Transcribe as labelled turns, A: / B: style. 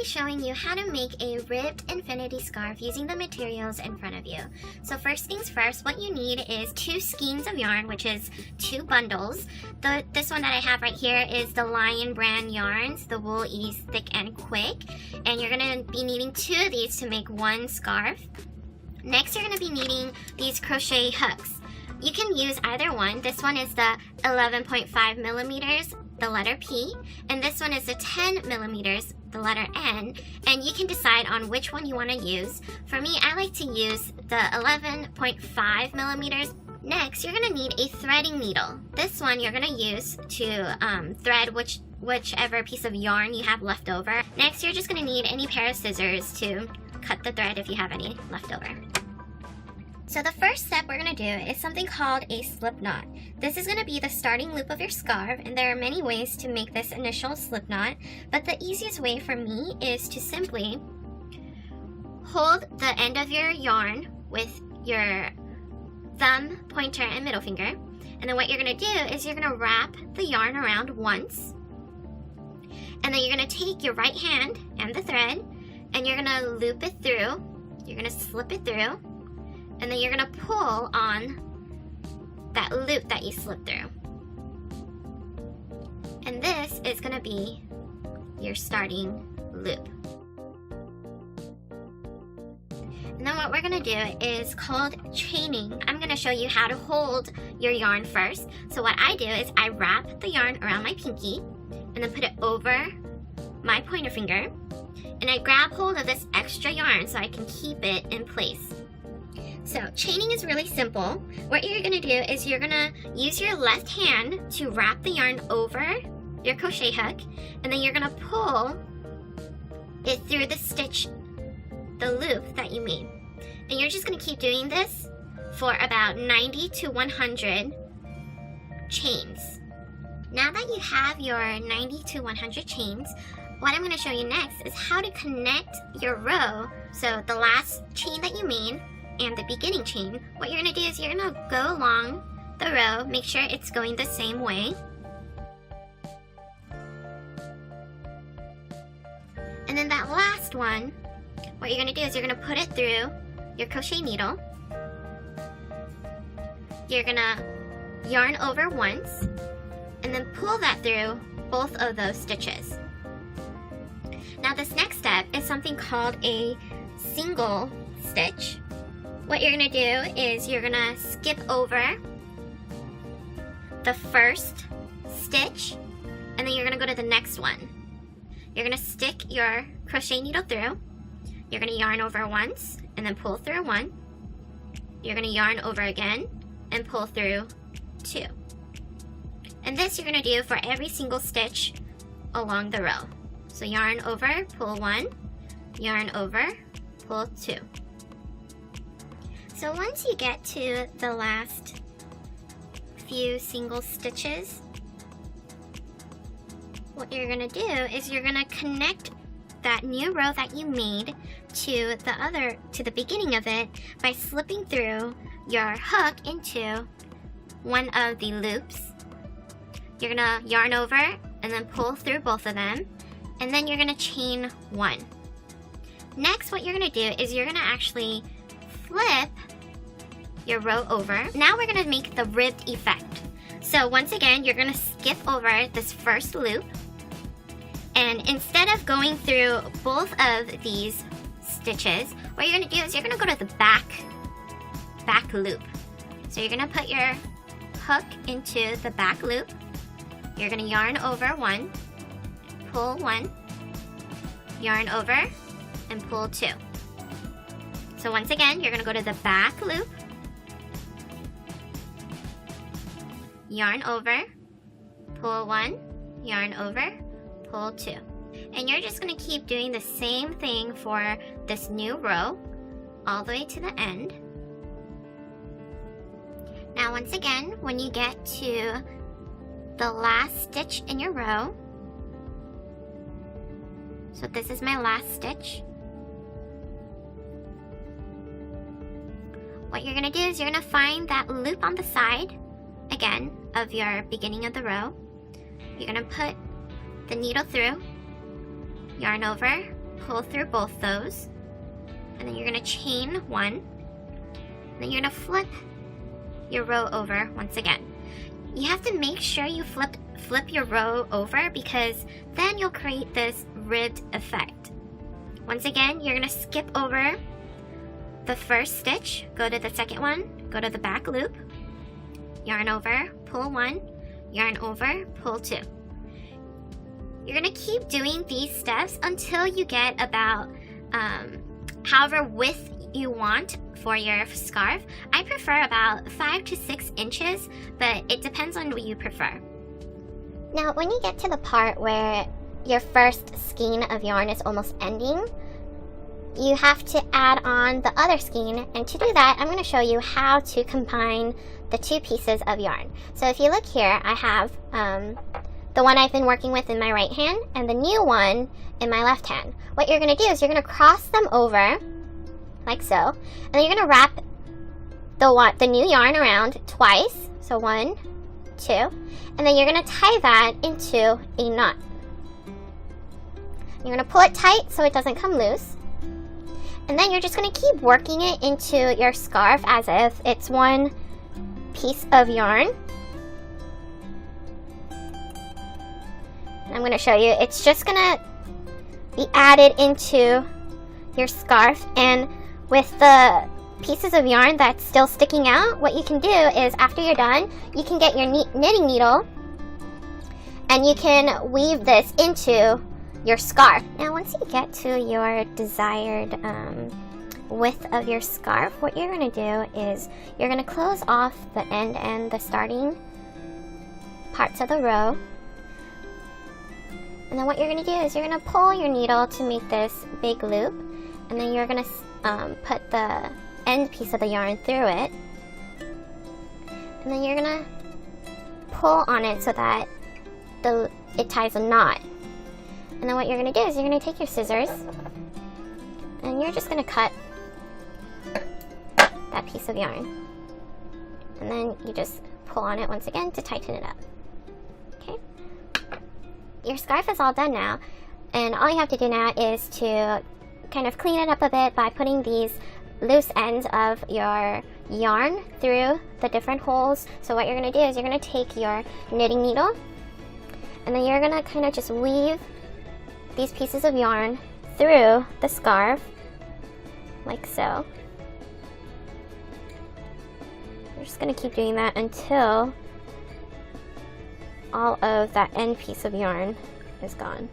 A: be showing you how to make a ribbed infinity scarf using the materials in front of you. So first things first, what you need is 2 skeins of yarn, which is 2 bundles. This one that I have right here is the Lion brand yarns, the Wool Ease Thick and Quick. And you're going to be needing 2 of these to make 1 scarf. Next, you're going to be needing these crochet hooks. You can use either one. This one is the 11.5 millimeters, the letter P, and this one is the 10 millimeters, the letter N, and you can decide on which one you want to use. For me, I like to use the 11.5 millimeters. Next, you're going to need a threading needle. This one you're going to use to thread whichever piece of yarn you have left over. Next, you're just going to need any pair of scissors to cut the thread if you have any left over. So the first step we're going to do is something called a slip knot. This is going to be the starting loop of your scarf, and there are many ways to make this initial slip knot, but the easiest way for me is to simply hold the end of your yarn with your thumb, pointer, and middle finger, and then what you're going to do is you're going to wrap the yarn around once, and then you're going to take your right hand and the thread, and you're going to loop it through, you're going to slip it through, and then you're going to pull on that loop that you slipped through. And this is going to be your starting loop. And then what we're going to do is called chaining. I'm going to show you how to hold your yarn first. So what I do is I wrap the yarn around my pinky and then put it over my pointer finger. And I grab hold of this extra yarn so I can keep it in place. So chaining is really simple. What you're going to do is you're going to use your left hand to wrap the yarn over your crochet hook, and then you're going to pull it through the stitch, the loop that you made. And you're just going to keep doing this for about 90 to 100 chains. Now that you have your 90 to 100 chains, what I'm going to show you next is how to connect your row. So the last chain that you made and the beginning chain, what you're going to do is you're going to go along the row, make sure it's going the same way. And then that last one, what you're going to do is you're going to put it through your crochet needle. You're going to yarn over once and then pull that through both of those stitches. Now this next step is something called a single stitch. What you're going to do is you're going to skip over the first stitch, and then you're going to go to the next one. You're going to stick your crochet needle through. You're going to yarn over once and then pull through 1. You're going to yarn over again and pull through 2. And this you're going to do for every single stitch along the row. So yarn over, pull 1, yarn over, pull 2. So once you get to the last few single stitches, what you're going to do is you're going to connect that new row that you made to the beginning of it by slipping through your hook into one of the loops. You're going to yarn over and then pull through both of them, and then you're going to chain 1. Next, what you're going to do is you're going to actually flip your row over. Now we're going to make the ribbed effect. So once again, you're going to skip over this first loop, and instead of going through both of these stitches, what you're going to do is you're going to go to the back loop. So you're going to put your hook into the back loop. You're going to yarn over 1, pull 1, yarn over, and pull 2. So once again, you're going to go to the back loop, yarn over, pull 1, yarn over, pull 2. And you're just going to keep doing the same thing for this new row all the way to the end. Now once again, when you get to the last stitch in your row, so this is my last stitch, what you're going to do is you're going to find that loop on the side again of your beginning of the row. You're going to put the needle through, yarn over, pull through both those, and then you're going to chain one, and then you're going to flip your row over once again. You have to make sure you flip your row over, because then you'll create this ribbed effect. Once again, you're going to skip over the first stitch, go to the second one, go to the back loop, yarn over, pull one, yarn over, pull two. You're going to keep doing these steps until you get about however width you want for your scarf. I prefer about 5 to 6 inches, but it depends on what you prefer. Now, when you get to the part where your first skein of yarn is almost ending, you have to add on the other skein, and to do that, I'm going to show you how to combine the two pieces of yarn. So if you look here, I have the one I've been working with in my right hand and the new one in my left hand. What you're going to do is you're going to cross them over like so, and then you're going to wrap the new yarn around twice, so 1, 2, and then you're going to tie that into a knot. You're going to pull it tight so it doesn't come loose, and then you're just going to keep working it into your scarf as if it's one piece of yarn. I'm going to show you, it's just going to be added into your scarf, and with the pieces of yarn that's still sticking out, what you can do is after you're done, you can get your knitting needle and you can weave this into your scarf. Now once you get to your desired width of your scarf, what you're going to do is you're going to close off the end and the starting parts of the row. And then what you're going to do is you're going to pull your needle to make this big loop, and then you're going to put the end piece of the yarn through it, and then you're going to pull on it so that it ties a knot. And then what you're going to do is you're going to take your scissors and you're just going to cut that piece of yarn, and then you just pull on it once again to tighten it up. Okay? Your scarf is all done now, and all you have to do now is to kind of clean it up a bit by putting these loose ends of your yarn through the different holes. So what you're going to do is you're going to take your knitting needle, and then you're going to kind of just weave these pieces of yarn through the scarf like so. You're just going to keep doing that until all of that end piece of yarn is gone.